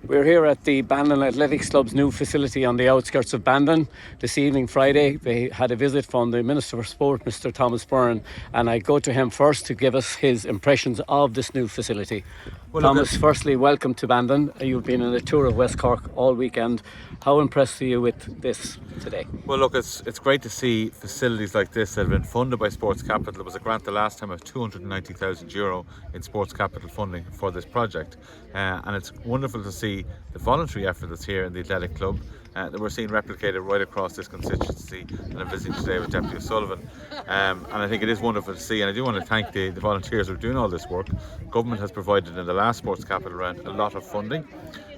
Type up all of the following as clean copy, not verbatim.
We're here at the Bandon Athletic Club's new facility on the outskirts of Bandon. This evening, Friday, they had a visit from the Minister for Sport, Mr. Thomas Byrne, and I go to him first to give us his impressions of this new facility. Well, Thomas, firstly, welcome to Bandon. You've been on a tour of West Cork all weekend. How impressed are you with this today? Well, look, it's great to see facilities like this that have been funded by Sports Capital. There was a grant the last time of €290,000 in Sports Capital funding for this project. And it's wonderful to see the voluntary effort that's here in the Athletic Club that we're seeing replicated right across this constituency. And I'm visiting today with Deputy O'Sullivan. And I think it is wonderful to see. And I do want to thank the volunteers who are doing all this work. Government has provided in the last Sports Capital round a lot of funding.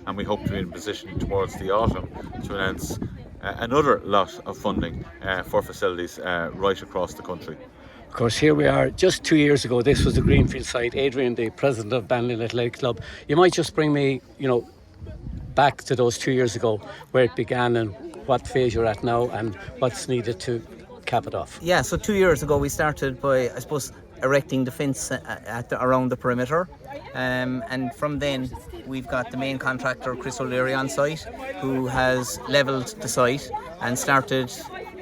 And we hope to be in a position towards the autumn to announce another lot of funding for facilities right across the country. Of course, here we are. Just 2 years ago, this was the Greenfield site. Adrian, the president of Bandon Athletic Club. You might just bring me, back to those 2 years ago, where it began and what phase you're at now and what's needed to cap it off. Yeah, so 2 years ago we started by, I suppose, erecting the fence around the perimeter. And from then we've got the main contractor, Cllr on site, who has levelled the site and started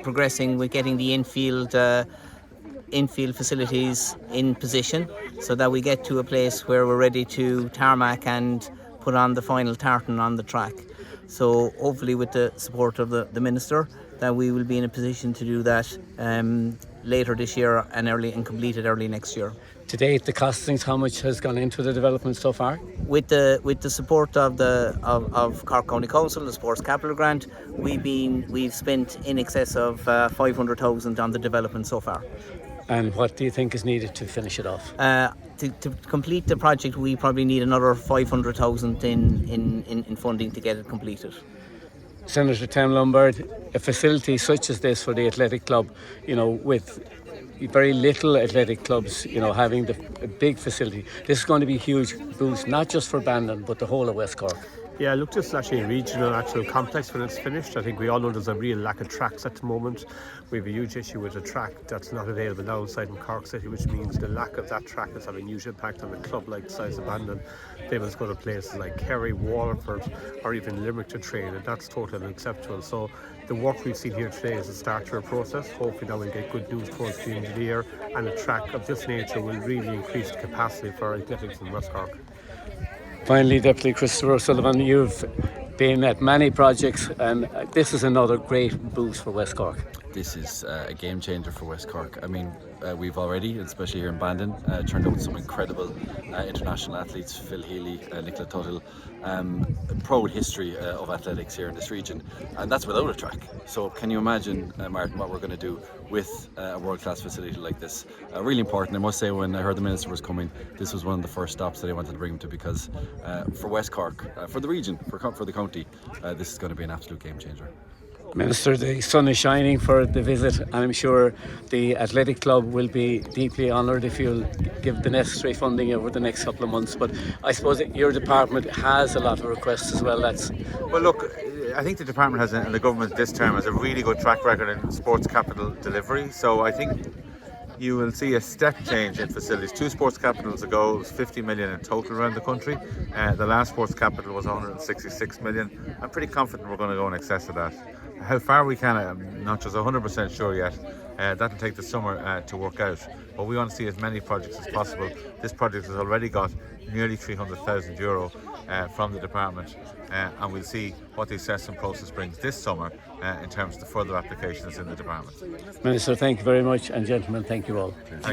progressing with getting the infield facilities in position so that we get to a place where we're ready to tarmac and put on the final tartan on the track. So hopefully with the support of the Minister that we will be in a position to do that later this year and complete it early next year. To date, the costings, how much has gone into the development so far? With the support of Cork County Council, the Sports Capital Grant, we've spent in excess of 500,000 on the development so far. And what do you think is needed to finish it off? To complete the project, we probably need another 500,000 in funding to get it completed. Senator Tim Lombard, a facility such as this for the athletic club, with very little athletic clubs, having a big facility, this is going to be a huge boost, not just for Bandon, but the whole of West Cork. Yeah, look, this is actually a regional actual complex when it's finished. I think we all know there's a real lack of tracks at the moment. We have a huge issue with a track that's not available now outside in Cork City, which means the lack of that track is having a huge impact on a club like the size of Bandon. They must go to places like Kerry, Waterford, or even Limerick to train, and that's totally unacceptable. So the work we've seen here today is a start to a process. Hopefully now we'll get good news towards the end of the year, and a track of this nature will really increase the capacity for athletics in West Cork. Finally, Deputy Christopher O'Sullivan, you've been at many projects and this is another great boost for West Cork. This is a game changer for West Cork. I mean, we've already, especially here in Bandon, turned out some incredible international athletes, Phil Healy, Nicola Tuttle, proud history of athletics here in this region, and that's without a track. So can you imagine, Martin, what we're going to do with a world-class facility like this? Really important. I must say, when I heard the Minister was coming, this was one of the first stops that I wanted to bring him to, because for West Cork, for the region, for the county, this is going to be an absolute game changer. Minister, the sun is shining for the visit, and I'm sure the athletic club will be deeply honoured if you'll give the necessary funding over the next couple of months. But I suppose that your department has a lot of requests as well. Well, look, I think the department has, and the government this term has a really good track record in sports capital delivery. So I think you will see a step change in facilities. 2 sports capitals ago, it was 50 million in total around the country. The last sports capital was 166 million. I'm pretty confident we're going to go in excess of that. How far we can, I'm not just 100% sure yet. That'll take the summer to work out. But we want to see as many projects as possible. This project has already got nearly €300,000 from the department, and we'll see what the assessment process brings this summer in terms of the further applications in the department. Minister, thank you very much, and gentlemen, thank you all. Thank you.